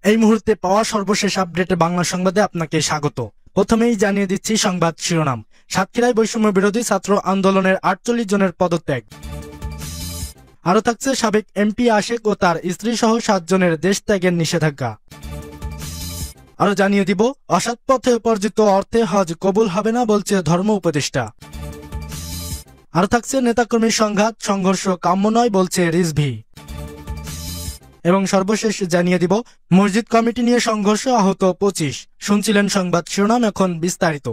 এই মুহূর্তে পাওয়া সর্বশেষ আপডেটে বাংলা সংবাদে আপনাকে স্বাগত। প্রথমেই জানিয়ে দিচ্ছি সংবাদ শিরোনাম। সাতক্ষীরায় বৈষম্য বিরোধী ছাত্র আন্দোলনের ৪৮ জনের পদত্যাগ। আরো থাকছে সাবেক এমপি আশেক ও তার স্ত্রী সহ ৭ জনের দেশ ত্যাগের নিষেধাজ্ঞা। আরো জানিয়ে দিব, অসৎ পথে উপার্জিত অর্থে হজ কবুল হবে না বলছে ধর্ম উপদেষ্টা। আরো থাকছে নেতাকর্মীর সংঘাত সংঘর্ষ কাম্য নয় বলছে রিজভি। এবং সর্বশেষ জানিয়ে দিব, মসজিদ কমিটি নিয়ে সংঘর্ষ, আহত ২৫। শুনছিলেন সংবাদ শিরোনাম, এখন বিস্তারিত।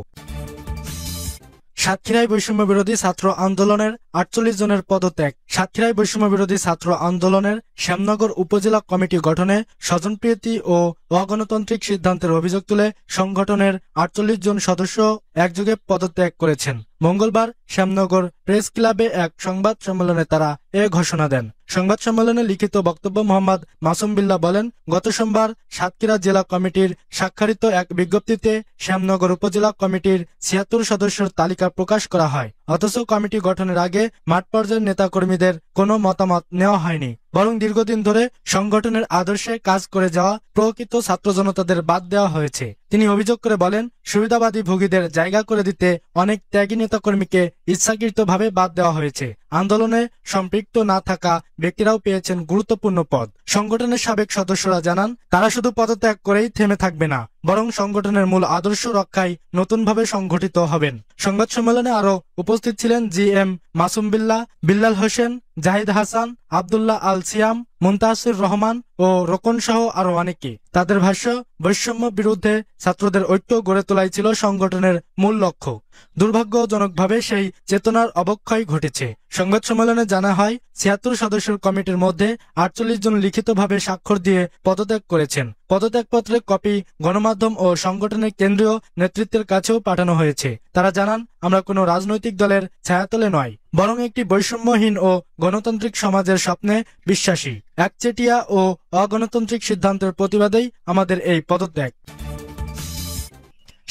সাতক্ষীরায় বৈষম্য বিরোধী ছাত্র আন্দোলনের ৪৮ জনের পদত্যাগ। সাতক্ষীরায় বৈষম্য বিরোধী ছাত্র আন্দোলনের শ্যামনগর উপজেলা কমিটি গঠনে স্বজনপ্রীতি ও অগণতান্ত্রিক সিদ্ধান্তের অভিযোগ তুলে সংগঠনের ৪৮ জন সদস্য একযোগে পদত্যাগ করেছেন। মঙ্গলবার শ্যামনগর প্রেস ক্লাবে এক সংবাদ সম্মেলনে তারা এ ঘোষণা দেন। সংবাদ সম্মেলনে লিখিত বক্তব্য মোহাম্মদ মাসুম বিল্লাহ বলেন, গত সোমবার সাতক্ষীরা জেলা কমিটির স্বাক্ষরিত এক বিজ্ঞপ্তিতে শ্যামনগর উপজেলা কমিটির ৭৬ সদস্যের তালিকা প্রকাশ করা হয়। অথচ কমিটি গঠনের আগে মাঠ পর্যায়ের নেতাকর্মীদের কোনো মতামত নেওয়া হয়নি, বরং দীর্ঘদিন ধরে সংগঠনের আদর্শে কাজ করে যাওয়া প্রকৃত ছাত্র জনতাদের বাদ দেওয়া হয়েছে। তিনি অভিযোগ করে বলেন, সুবিধাবাদী ভোগীদের জায়গা করে দিতে অনেক ত্যাগী নেতাকর্মীকে ইচ্ছাকৃতভাবে বাদ দেওয়া হয়েছে। আন্দোলনে সম্পৃক্ত না থাকা ব্যক্তিরাও পেয়েছেন গুরুত্বপূর্ণ পদ। সংগঠনের সাবেক সদস্যরা জানান, তারা শুধু পদত্যাগ করেই থেমে থাকবে না, বরং সংগঠনের মূল আদর্শ রক্ষায় নতুনভাবে সংগঠিত হবেন। সংবাদ সম্মেলনে আরো উপস্থিত ছিলেন জিএম মাসুম বিল্লাহ, বিল্লাল হোসেন, জাহিদ হাসান, আব্দুল্লাহ আল সিয়াম, মুনতাসির রহমান ও রোকন সহ আরো অনেকে। তাদের ভাষ্য, বৈষম্য বিরুদ্ধে ছাত্রদের ঐক্য গড়ে তোলাই ছিল সংগঠনের মূল লক্ষ্য। দুর্ভাগ্যজনকভাবে সেই চেতনার অবক্ষয় ঘটেছে। সংবাদ সম্মেলনে জানা হয়, ৭৬ সদস্যের কমিটির মধ্যে ৪৮ জন লিখিতভাবে স্বাক্ষর দিয়ে পদত্যাগ করেছেন। পদত্যাগপত্রের কপি গণমাধ্যম ও সংগঠনের কেন্দ্রীয় নেতৃত্বের কাছেও পাঠানো হয়েছে। তারা জানান, আমরা কোনো রাজনৈতিক দলের ছায়াতলে নয়, বরং একটি বৈষম্যহীন ও গণতান্ত্রিক সমাজের স্বপ্নে বিশ্বাসী। একচেটিয়া ও অগণতান্ত্রিক সিদ্ধান্তের প্রতিবাদেই আমাদের এই পদত্যাগ।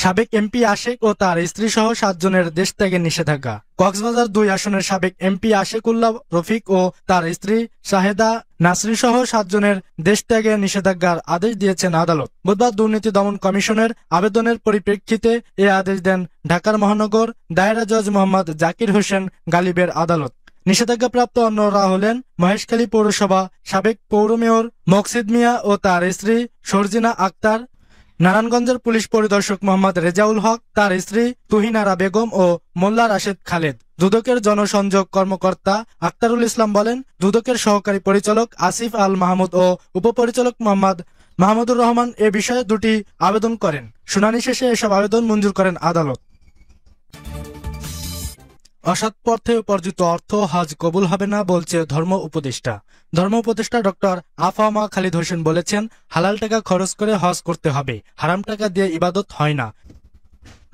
সাবেক এমপি আশেক ও তার স্ত্রী সহ ৭ জনের দেশ ত্যাগের নিষেধাজ্ঞা। কক্সবাজার ২ আসনের সাবেক এমপি আশেকুল্লাহ রফিক ও তার স্ত্রী শাহেদা নাসরি সহ ৭ জনের দেশ ত্যাগের নিষেধাজ্ঞার আদেশ দিয়েছেন আদালত। বুধবার দুর্নীতি দমন কমিশনের আবেদনের পরিপ্রেক্ষিতে এ আদেশ দেন ঢাকার মহানগর দায়রা জজ মোহাম্মদ জাকির হোসেন গালিবের আদালত। নিষেধাজ্ঞাপ্রাপ্ত অন্যরা হলেন মহেশখালী পৌরসভা সাবেক পৌর মেয়র মকসিদ মিয়া ও তার স্ত্রী সরজিনা আক্তার, নারায়ণগঞ্জের পুলিশ পরিদর্শক মোহাম্মদ রেজাউল হক, তার স্ত্রী তুহিনারা বেগম ও মোল্লা রাশেদ খালেদ। দুদকের জনসংযোগ কর্মকর্তা আক্তারুল ইসলাম বলেন, দুদকের সহকারী পরিচালক আসিফ আল মাহমুদ ও উপপরিচালক মোহাম্মদ মাহমুদুর রহমান এ বিষয়ে দুটি আবেদন করেন। শুনানি শেষে এসব আবেদন মঞ্জুর করেন আদালত। অসৎ পথে উপার্জিত অর্থ হজ কবুল হবে না বলছে ধর্ম উপদেষ্টা। ধর্ম উপদেষ্টা ডক্টর আফামা খালিদ হোসেন বলেছেন, হালাল টাকা খরচ করে হজ করতে হবে, হারাম টাকা দিয়ে ইবাদত হয় না।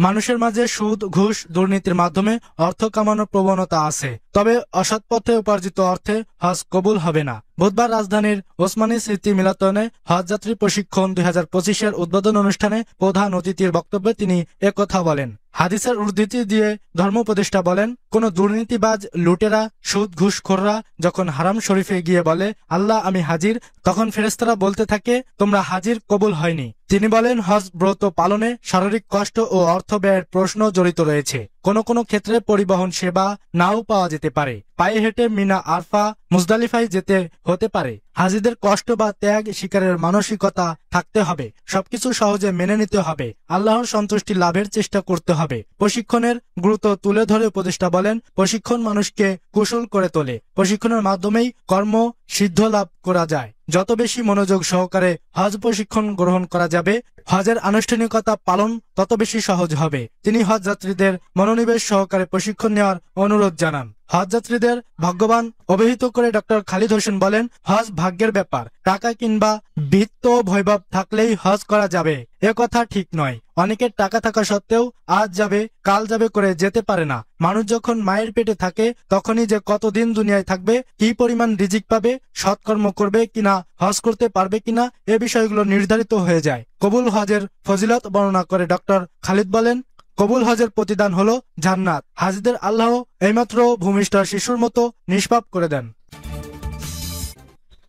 মানুষের মাঝে সুদ, ঘুষ, দুর্নীতির মাধ্যমে অর্থ কামানোর প্রবণতা আছে, তবে অসৎ পথে উপার্জিত অর্থে হজ কবুল হবে না। বুধবার রাজধানীর ওসমানী স্মৃতি মিলনায়তনে হজযাত্রী প্রশিক্ষণ ২০২৫-এর উদ্বোধন অনুষ্ঠানে প্রধান অতিথির বক্তব্যে তিনি একথা বলেন। হাদিসের উদ্ধৃতি দিয়ে ধর্ম উপদেষ্টা বলেন, কোন দুর্নীতিবাজ, লুটেরা, সুদ ঘুষখোররা যখন হারাম শরীফে গিয়ে বলে, আল্লাহ আমি হাজির, তখন ফেরেশতারা বলতে থাকে, তোমরা হাজির কবুল হয়নি। তিনি বলেন, হজ ব্রত পালনে শারীরিক কষ্ট ও অর্থ ব্যয়ের প্রশ্ন জড়িত রয়েছে। কোনো ক্ষেত্রে পরিবহন সেবা নাও পাওয়া যেতে পারে। পায়ে হেঁটে মিনা, আরফা, মুজদালিফায় যেতে হতে পারে। হাজিদের কষ্ট বা ত্যাগ শিকারের মানসিকতা থাকতে হবে। সবকিছু সহজে মেনে নিতে হবে। আল্লাহর সন্তুষ্টি লাভের চেষ্টা করতে হবে। প্রশিক্ষণের গুরুত্ব তুলে ধরে উপদেষ্টা বলেন, প্রশিক্ষণ মানুষকে কুশল করে তোলে। প্রশিক্ষণের মাধ্যমেই কর্ম সিদ্ধ লাভ করা যায়। যত বেশি মনোযোগ সহকারে হজ প্রশিক্ষণ গ্রহণ করা যাবে, হজের আনুষ্ঠানিকতা পালন তত বেশি সহজ হবে। তিনি হজ যাত্রীদের মনোনিবেশ সহকারে প্রশিক্ষণ নেওয়ার অনুরোধ জানান। হজ যাত্রীদের ভাগ্যবান অভিহিত করে ডক্টর খালিদ হোসেন বলেন, হজ ভাগ্যের ব্যাপার। টাকা কিংবা বিত্ত বৈভব থাকলেই হজ করা যাবে এ কথা ঠিক নয়। অনেকের টাকা থাকা সত্ত্বেও আজ যাবে কাল যাবে করে যেতে পারে না। মানুষ যখন মায়ের পেটে থাকে তখনই যে কতদিন দুনিয়ায় থাকবে, কি পরিমাণ রিজিক পাবে, সৎকর্ম করবে কিনা, হজ করতে পারবে কিনা, এ বিষয়গুলো নির্ধারিত হয়ে যায়। কবুল হজের ফজিলত বর্ণনা করে ডক্টর খালিদ বলেন, কবুল হজের প্রতিদান হলো জান্নাত। হাজিদের আল্লাহ এইমাত্র ভূমিষ্ঠ শিশুর মতো নিষ্পাপ করে দেন।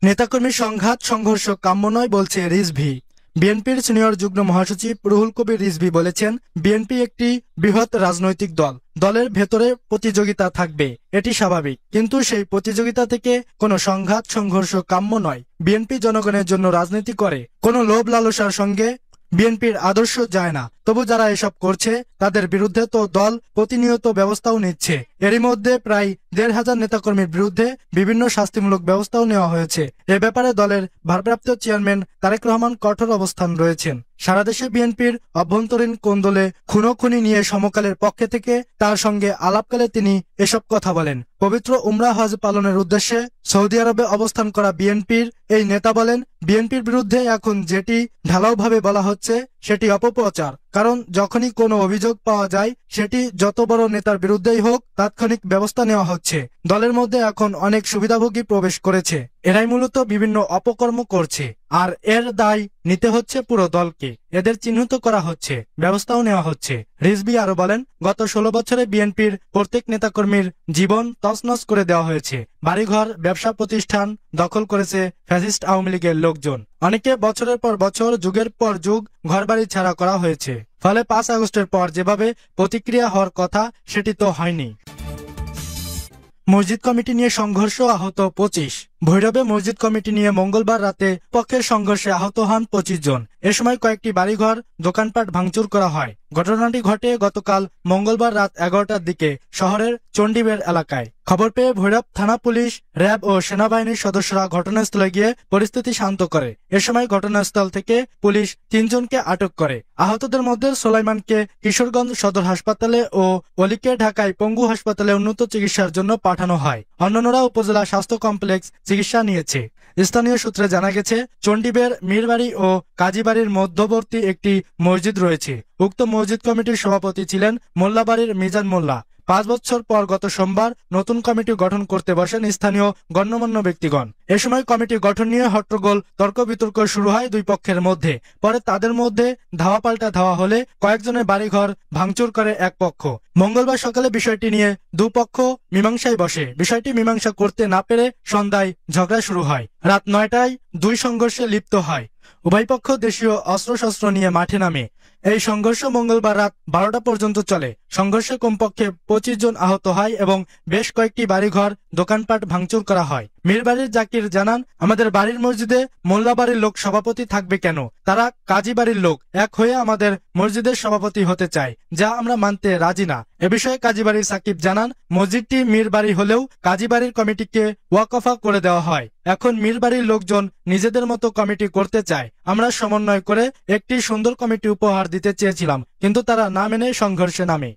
নেতাকর্মীর সংঘাত সংঘর্ষ কাম্য নয় বলছে রিজভি। বিএনপির সিনিয়র যুগ্ম মহাসচিব রুহুল কবির রিজভী বলেছেন, বিএনপি একটি বৃহৎ রাজনৈতিক দল, দলের ভেতরে প্রতিযোগিতা থাকবে, এটি স্বাভাবিক, কিন্তু সেই প্রতিযোগিতা থেকে কোনো সংঘাত সংঘর্ষ কাম্য নয়। বিএনপি জনগণের জন্য রাজনীতি করে, কোনো লোভ লালসার সঙ্গে বিএনপির আদর্শ যায় না। তবু যারা এসব করছে তাদের বিরুদ্ধে তো দল প্রতিনিয়ত ব্যবস্থাও নিচ্ছে। এরই মধ্যে প্রায় ১,৫০০ নেতাকর্মীর বিরুদ্ধে বিভিন্ন শাস্তিমূলক ব্যবস্থাও নেওয়া হয়েছে। এ ব্যাপারে দলের ভারপ্রাপ্ত চেয়ারম্যান তারেক রহমান কঠোর অবস্থান রয়েছেন। সারা দেশে বিএনপির অভ্যন্তরীণ কোন্দলে খুনোখুনি নিয়ে সমকালের পক্ষে থেকে তার সঙ্গে আলাপকালে তিনি এসব কথা বলেন। পবিত্র উমরা হজ পালনের উদ্দেশ্যে সৌদি আরবে অবস্থান করা বিএনপির এই নেতা বলেন, বিএনপির বিরুদ্ধে এখন যেটি ঢালাওভাবে বলা হচ্ছে সেটি অপপ্রচার। কারণ যখনই কোনো অভিযোগ পাওয়া যায় সেটি যত বড় নেতার বিরুদ্ধেই হোক তাৎক্ষণিক ব্যবস্থা নেওয়া হচ্ছে। দলের মধ্যে এখন অনেক সুবিধাভোগী প্রবেশ করেছে, এরাই মূলত বিভিন্ন অপকর্ম করছে, আর এর দায় নিতে হচ্ছে পুরো দলকে। এদের চিহ্নিত করা হচ্ছে, ব্যবস্থাও নেওয়া হচ্ছে। রিজভী আরো বলেন, গত ১৬ বছরে বিএনপির প্রত্যেক নেতাকর্মীর জীবন তছনছ করে দেওয়া হয়েছে। বাড়িঘর, ব্যবসা প্রতিষ্ঠান দখল করেছে ফ্যাসিস্ট আওয়ামী লীগের লোকজন। অনেকে বছরের পর বছর, যুগের পর যুগ ঘরবাড়ি ছাড়া করা হয়েছে। ফলে ৫ আগস্টের পর যেভাবে প্রতিক্রিয়া হওয়ার কথা সেটি তো হয়নি। মসজিদ কমিটি নিয়ে সংঘর্ষ, আহত ২৫। ভৈরবে মসজিদ কমিটি নিয়ে মঙ্গলবার রাতে পক্ষের সংঘর্ষে আহত হন ২৫ জন। এ সময় কয়েকটি বাড়িঘর, দোকানপাট ভাঙচুর করা হয়। ঘটনাটি ঘটে গতকাল মঙ্গলবার রাত ১১টার দিকে শহরের চণ্ডীবেড় এলাকায়। খবর পেয়ে ভৈরব থানা পুলিশ, র্যাব ও সেনাবাহিনীর সদস্যরা ঘটনাস্থলে গিয়ে পরিস্থিতি শান্ত করে। এ সময় ঘটনাস্থল থেকে পুলিশ ৩ জনকে আটক করে। আহতদের মধ্যে সোলাইমানকে কিশোরগঞ্জ সদর হাসপাতালে ও অলিকে ঢাকায় পঙ্গু হাসপাতালে উন্নত চিকিৎসার জন্য পাঠানো হয়। অন্যান্যরা উপজেলা স্বাস্থ্য কমপ্লেক্স চিকিৎসা নিয়েছে। স্থানীয় সূত্রে জানা গেছে, চণ্ডীবেড় মীরবাড়ি ও কাজীবাড়ির মধ্যবর্তী একটি মসজিদ রয়েছে। উক্ত মসজিদ কমিটির সভাপতি ছিলেন মোল্লাবাড়ির মিজান মোল্লা। ৫ বছর পর গত সোমবার নতুন কমিটি গঠন করতে বসেন স্থানীয় গণ্যমান্য ব্যক্তিগণ। এ সময় কমিটি গঠন নিয়ে হট্টগোল, তর্ক বিতর্ক শুরু হয় দুই পক্ষের মধ্যে। পরে তাদের মধ্যে ধাওয়া পাল্টা ধাওয়া হলে কয়েকজনের বাড়িঘর ভাঙচুর করে এক পক্ষ। মঙ্গলবার সকালে বিষয়টি নিয়ে দুপক্ষ মীমাংসায় বসে। বিষয়টি মীমাংসা করতে না পেরে সন্ধ্যায় ঝগড়া শুরু হয়। রাত ৯টায় দুই সংঘর্ষে লিপ্ত হয়। উভয় পক্ষ দেশীয় অস্ত্রশস্ত্র নিয়ে মাঠে নামে। এই সংঘর্ষ মঙ্গলবার রাত ১২টা পর্যন্ত চলে। সংঘর্ষে কমপক্ষে ২৫ জন আহত হয় এবং বেশ কয়েকটি বাড়িঘর, দোকানপাট ভাঙচুর করা হয়। মীরবাড়ির জাকির জানান, আমাদের বাড়ির মসজিদে মোল্লাবাড়ির লোক সভাপতি থাকবে কেন? তারা কাজী বাড়ির লোক, এক হয়ে আমাদের মসজিদের সভাপতি হতে চায়, যা আমরা মানতে রাজি না। এ বিষয়ে কাজীবাড়ির সাকিব জানান, মসজিদটি মীরবাড়ি হলেও কাজীবাড়ির কমিটিকে ওয়াকফা করে দেওয়া হয়। এখন মীরবাড়ির লোকজন নিজেদের মতো কমিটি করতে চায়। আমরা সমন্বয় করে একটি সুন্দর কমিটি উপহার দিতে চেয়েছিলাম, কিন্তু তারা না মেনে সংঘর্ষে নামে।